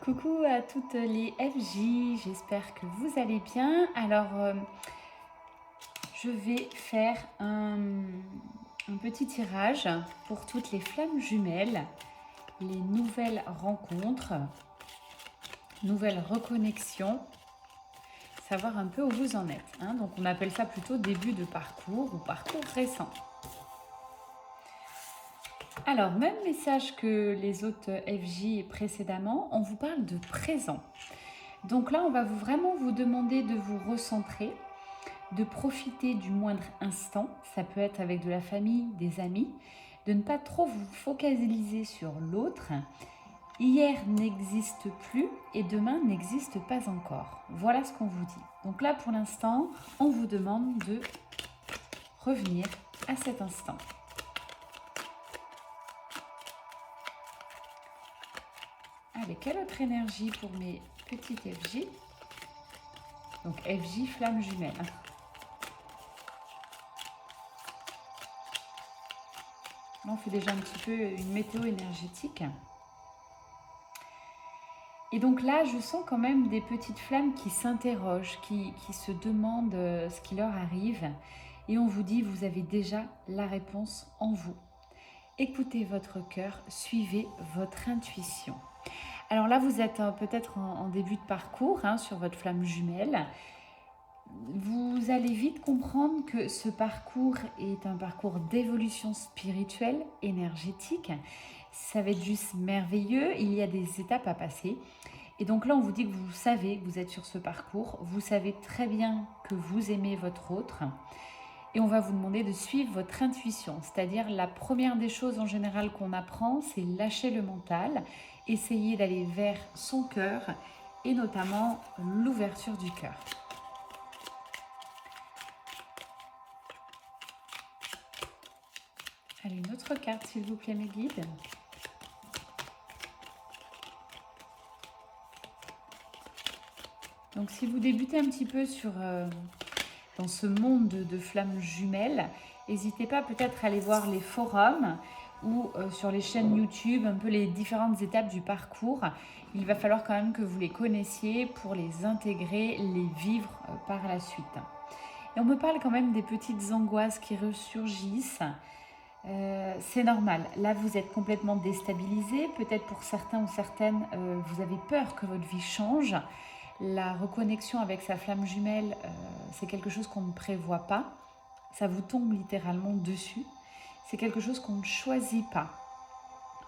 Coucou à toutes les FJ, j'espère que vous allez bien. Alors, je vais faire un petit tirage pour toutes les flammes jumelles, les nouvelles rencontres, nouvelles reconnexions, savoir un peu où vous en êtes. Donc, on appelle ça plutôt début de parcours ou parcours récent. Alors, même message que les autres FJ précédemment, on vous parle de présent. Donc là, on va vraiment vous demander de vous recentrer, de profiter du moindre instant. Ça peut être avec de la famille, des amis, de ne pas trop vous focaliser sur l'autre. Hier n'existe plus et demain n'existe pas encore. Voilà ce qu'on vous dit. Donc là, pour l'instant, on vous demande de revenir à cet instant. Allez, quelle autre énergie pour mes petites FJ? Donc FJ, flamme jumelle. Là, on fait déjà un petit peu une météo énergétique. Et donc là, je sens quand même des petites flammes qui s'interrogent, qui se demandent ce qui leur arrive. Et on vous dit, vous avez déjà la réponse en vous. Écoutez votre cœur, suivez votre intuition. Alors là, vous êtes peut-être en début de parcours sur votre flamme jumelle. Vous allez vite comprendre que ce parcours est un parcours d'évolution spirituelle, énergétique. Ça va être juste merveilleux, il y a des étapes à passer. Et donc là, on vous dit que vous savez que vous êtes sur ce parcours, vous savez très bien que vous aimez votre autre. Et on va vous demander de suivre votre intuition, c'est-à-dire la première des choses en général qu'on apprend, c'est lâcher le mental, essayer d'aller vers son cœur et notamment l'ouverture du cœur. Allez, une autre carte, s'il vous plaît, mes guides. Donc, si vous débutez un petit peu dans ce monde de flammes jumelles, n'hésitez pas peut-être à aller voir les forums ou sur les chaînes YouTube, un peu les différentes étapes du parcours. Il va falloir quand même que vous les connaissiez pour les intégrer, les vivre par la suite. Et on me parle quand même des petites angoisses qui ressurgissent. C'est normal, là vous êtes complètement déstabilisé, peut-être pour certains ou certaines vous avez peur que votre vie change. La reconnexion avec sa flamme jumelle, c'est quelque chose qu'on ne prévoit pas, ça vous tombe littéralement dessus, c'est quelque chose qu'on ne choisit pas.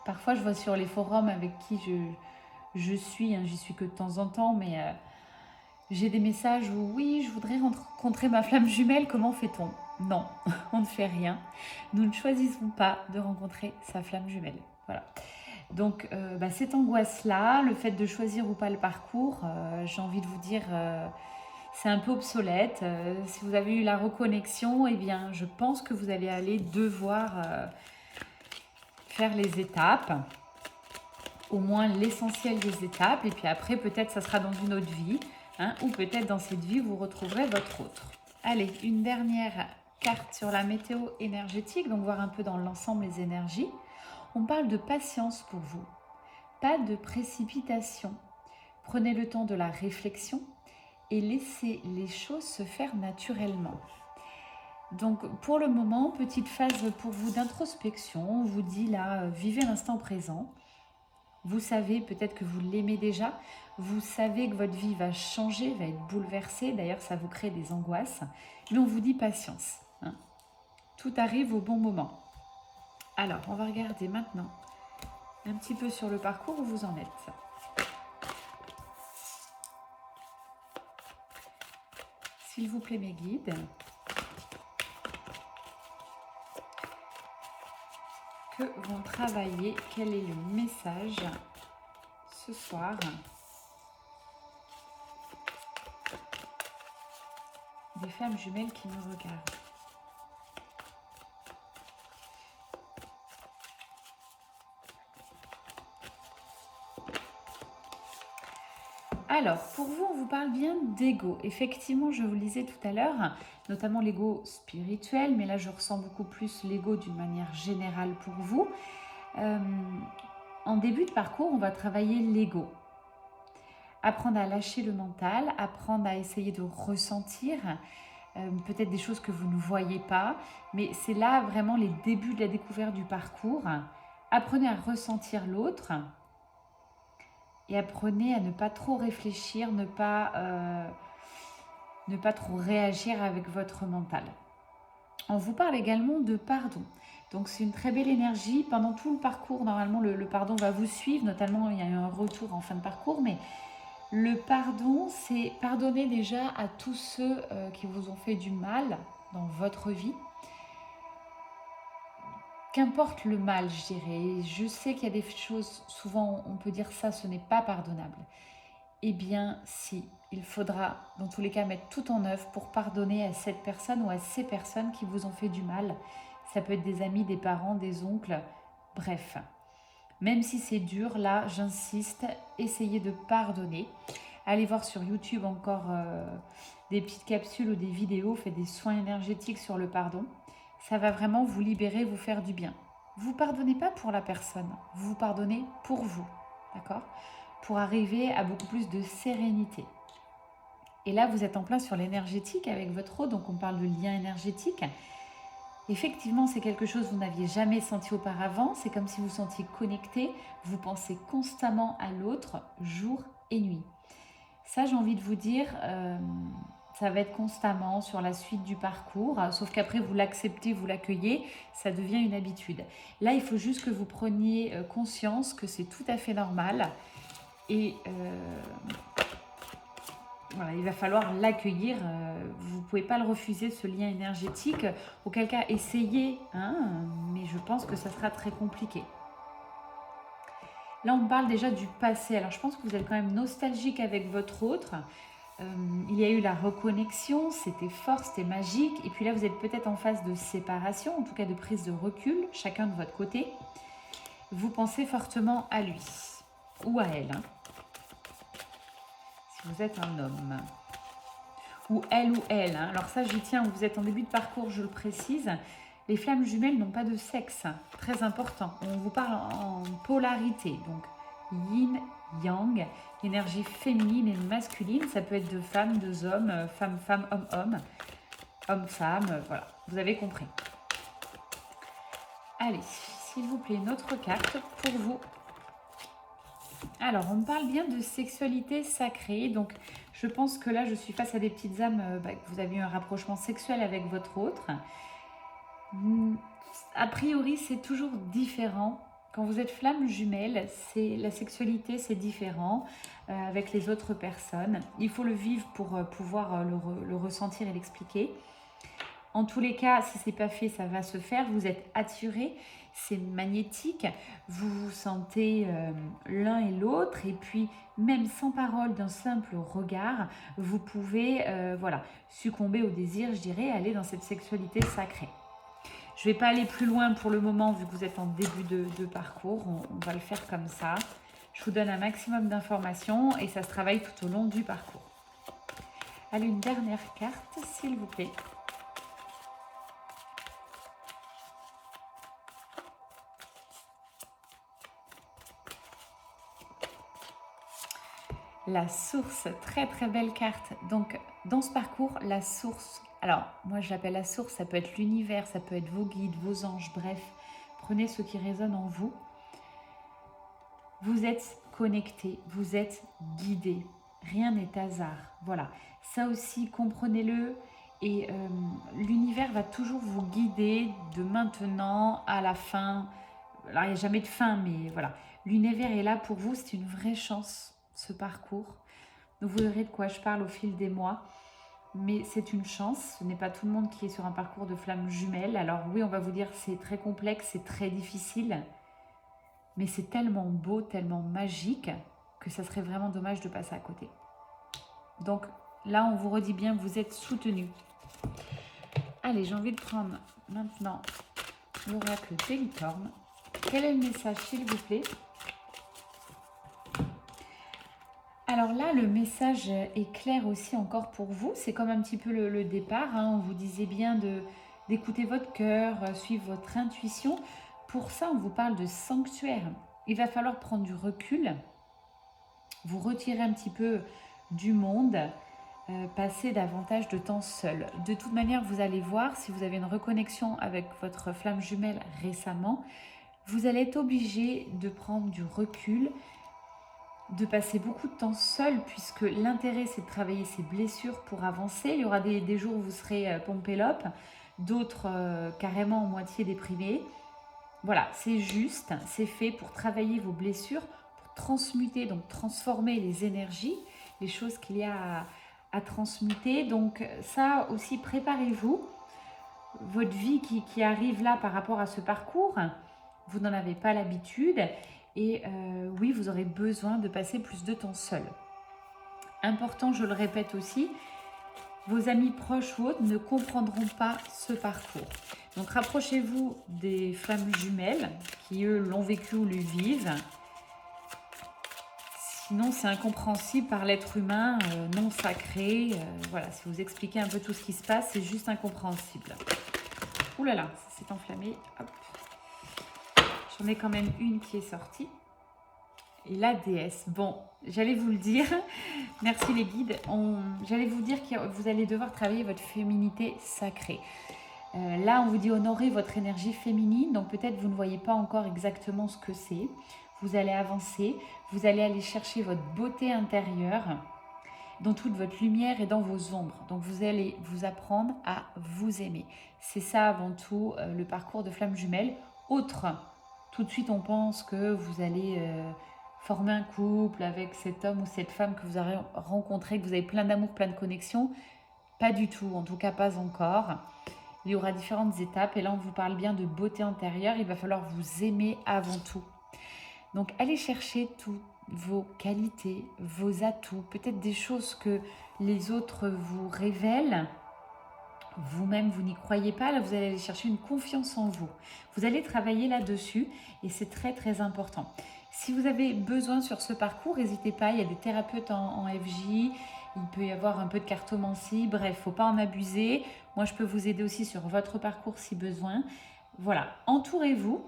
Parfois je vois sur les forums avec qui je suis, j'y suis que de temps en temps, mais j'ai des messages où oui, je voudrais rencontrer ma flamme jumelle, comment fait-on? Non, on ne fait rien. Nous ne choisissons pas de rencontrer sa flamme jumelle. Voilà. Donc, cette angoisse-là, le fait de choisir ou pas le parcours, j'ai envie de vous dire, c'est un peu obsolète. Si vous avez eu la reconnexion, eh bien, je pense que vous allez aller devoir faire les étapes, au moins l'essentiel des étapes, et puis après, peut-être, ça sera dans une autre vie. Ou peut-être dans cette vie, vous retrouverez votre autre. Allez, une dernière carte sur la météo énergétique, donc voir un peu dans l'ensemble les énergies. On parle de patience pour vous, pas de précipitation. Prenez le temps de la réflexion et laissez les choses se faire naturellement. Donc pour le moment, petite phase pour vous d'introspection, on vous dit là, vivez l'instant présent. Vous savez peut-être que vous l'aimez déjà, vous savez que votre vie va changer, va être bouleversée, d'ailleurs ça vous crée des angoisses, mais on vous dit patience. Tout arrive au bon moment. Alors, on va regarder maintenant un petit peu sur le parcours où vous en êtes. S'il vous plaît, mes guides, que vont travailler, quel est le message ce soir des femmes jumelles qui me regardent. Alors, pour vous, on vous parle bien d'ego. Effectivement, je vous le disais tout à l'heure, notamment l'ego spirituel, mais là, je ressens beaucoup plus l'ego d'une manière générale pour vous. En début de parcours, on va travailler l'ego. apprendre à lâcher le mental, apprendre à essayer de ressentir peut-être des choses que vous ne voyez pas, mais c'est là vraiment les débuts de la découverte du parcours. Apprenez à ressentir l'autre et apprenez à ne pas trop réfléchir, ne pas trop réagir avec votre mental. On vous parle également de pardon. Donc c'est une très belle énergie. Pendant tout le parcours, normalement, le pardon va vous suivre. Notamment, il y a eu un retour en fin de parcours. Mais le pardon, c'est pardonner déjà à tous ceux qui vous ont fait du mal dans votre vie. Qu'importe le mal, je dirais. Je sais qu'il y a des choses, souvent on peut dire ça, ce n'est pas pardonnable. Eh bien, si, il faudra dans tous les cas mettre tout en œuvre pour pardonner à cette personne ou à ces personnes qui vous ont fait du mal. Ça peut être des amis, des parents, des oncles, bref. Même si c'est dur, là, j'insiste, essayez de pardonner. Allez voir sur YouTube encore des petites capsules ou des vidéos, faites des soins énergétiques sur le pardon. Ça va vraiment vous libérer, vous faire du bien. Vous pardonnez pas pour la personne, vous pardonnez pour vous, d'accord ? Pour arriver à beaucoup plus de sérénité. Et là, vous êtes en plein sur l'énergétique avec votre eau, donc on parle de lien énergétique. Effectivement, c'est quelque chose que vous n'aviez jamais senti auparavant. C'est comme si vous sentiez connecté. Vous pensez constamment à l'autre, jour et nuit. Ça, j'ai envie de vous dire, ça va être constamment sur la suite du parcours. Sauf qu'après, vous l'acceptez, vous l'accueillez. Ça devient une habitude. Là, il faut juste que vous preniez conscience que c'est tout à fait normal. Et voilà, il va falloir l'accueillir, vous ne pouvez pas le refuser, ce lien énergétique. Auquel cas, essayez, hein, mais je pense que ça sera très compliqué. Là, on parle déjà du passé. Alors, je pense que vous êtes quand même nostalgique avec votre autre. Il y a eu la reconnexion, c'était fort, c'était magique. Et puis là, vous êtes peut-être en phase de séparation, en tout cas de prise de recul, chacun de votre côté. Vous pensez fortement à lui ou à elle, hein. Vous êtes un homme. Ou elle. Hein. Alors ça, j'y tiens, vous êtes en début de parcours, je le précise. Les flammes jumelles n'ont pas de sexe. Très important. On vous parle en polarité. Donc, yin, yang, énergie féminine et masculine. Ça peut être de femmes, de hommes, femme, homme, homme, voilà. Vous avez compris. Allez, s'il vous plaît, une autre carte pour vous. Alors, on me parle bien de sexualité sacrée, donc je pense que là, je suis face à des petites âmes, que vous avez eu un rapprochement sexuel avec votre autre. A priori, c'est toujours différent. Quand vous êtes flamme jumelle, la sexualité, c'est différent avec les autres personnes. Il faut le vivre pour pouvoir le ressentir et l'expliquer. En tous les cas, si ce n'est pas fait, ça va se faire. Vous êtes attirés, c'est magnétique. Vous vous sentez l'un et l'autre. Et puis, même sans parole, d'un simple regard, vous pouvez succomber au désir, je dirais, aller dans cette sexualité sacrée. Je ne vais pas aller plus loin pour le moment, vu que vous êtes en début de parcours. On va le faire comme ça. Je vous donne un maximum d'informations et ça se travaille tout au long du parcours. Allez, une dernière carte, s'il vous plaît. La source, très très belle carte. Donc dans ce parcours, la source, alors moi je l'appelle la source, ça peut être l'univers, ça peut être vos guides, vos anges, bref, prenez ce qui résonne en vous. Vous êtes connecté, vous êtes guidé, rien n'est hasard, voilà. Ça aussi, comprenez-le et l'univers va toujours vous guider de maintenant à la fin. Alors il n'y a jamais de fin, mais voilà. L'univers est là pour vous, c'est une vraie chance. Ce parcours. Vous verrez de quoi je parle au fil des mois, mais c'est une chance. Ce n'est pas tout le monde qui est sur un parcours de flammes jumelles. Alors oui, on va vous dire c'est très complexe, c'est très difficile, mais c'est tellement beau, tellement magique que ça serait vraiment dommage de passer à côté. Donc là, on vous redit bien, vous êtes soutenus. Allez, j'ai envie de prendre maintenant l'oracle des licornes. Quel est le message, s'il vous plaît ? Alors là, le message est clair aussi encore pour vous. C'est comme un petit peu le départ. Hein. On vous disait bien d'écouter votre cœur, suivre votre intuition. Pour ça, on vous parle de sanctuaire. Il va falloir prendre du recul. vous retirer un petit peu du monde, passer davantage de temps seul. De toute manière, vous allez voir, si vous avez une reconnexion avec votre flamme jumelle récemment, vous allez être obligé de prendre du recul, de passer beaucoup de temps seul, puisque l'intérêt c'est de travailler ses blessures pour avancer. Il y aura des jours où vous serez pompélope, d'autres carrément en moitié déprimé. Voilà, c'est juste, c'est fait pour travailler vos blessures, pour transmuter, donc transformer les énergies, les choses qu'il y a à transmuter. Donc ça aussi, préparez-vous. Votre vie qui arrive là par rapport à ce parcours, vous n'en avez pas l'habitude. Et oui, vous aurez besoin de passer plus de temps seul. Important, je le répète aussi, vos amis proches ou autres ne comprendront pas ce parcours. Donc rapprochez-vous des flammes jumelles qui, eux, l'ont vécu ou le vivent. Sinon, c'est incompréhensible par l'être humain non sacré. Voilà, si vous expliquez un peu tout ce qui se passe, c'est juste incompréhensible. Ouh là là, ça s'est enflammé. Hop. J'en ai quand même une qui est sortie. Et la déesse. Bon, j'allais vous le dire. Merci les guides. J'allais vous dire que vous allez devoir travailler votre féminité sacrée. Là, on vous dit honorer votre énergie féminine. Donc peut-être vous ne voyez pas encore exactement ce que c'est. Vous allez avancer. Vous allez aller chercher votre beauté intérieure dans toute votre lumière et dans vos ombres. Donc vous allez vous apprendre à vous aimer. C'est ça avant tout le parcours de flamme jumelle. Autre, tout de suite on pense que vous allez former un couple avec cet homme ou cette femme que vous aurez rencontré, que vous avez plein d'amour, plein de connexions. Pas du tout, en tout cas pas encore. Il y aura différentes étapes et là on vous parle bien de beauté intérieure. Il va falloir vous aimer avant tout. Donc allez chercher toutes vos qualités, vos atouts, peut-être des choses que les autres vous révèlent. Vous-même, vous n'y croyez pas, là vous allez aller chercher une confiance en vous. Vous allez travailler là-dessus et c'est très très important. Si vous avez besoin sur ce parcours, n'hésitez pas, il y a des thérapeutes en FJ, il peut y avoir un peu de cartomancie, bref, il ne faut pas en abuser. Moi, je peux vous aider aussi sur votre parcours si besoin. Voilà, entourez-vous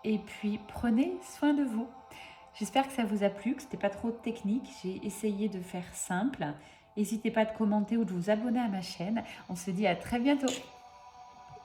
et puis prenez soin de vous. J'espère que ça vous a plu, que ce n'était pas trop technique. J'ai essayé de faire simple. N'hésitez pas à commenter ou de vous abonner à ma chaîne. On se dit à très bientôt.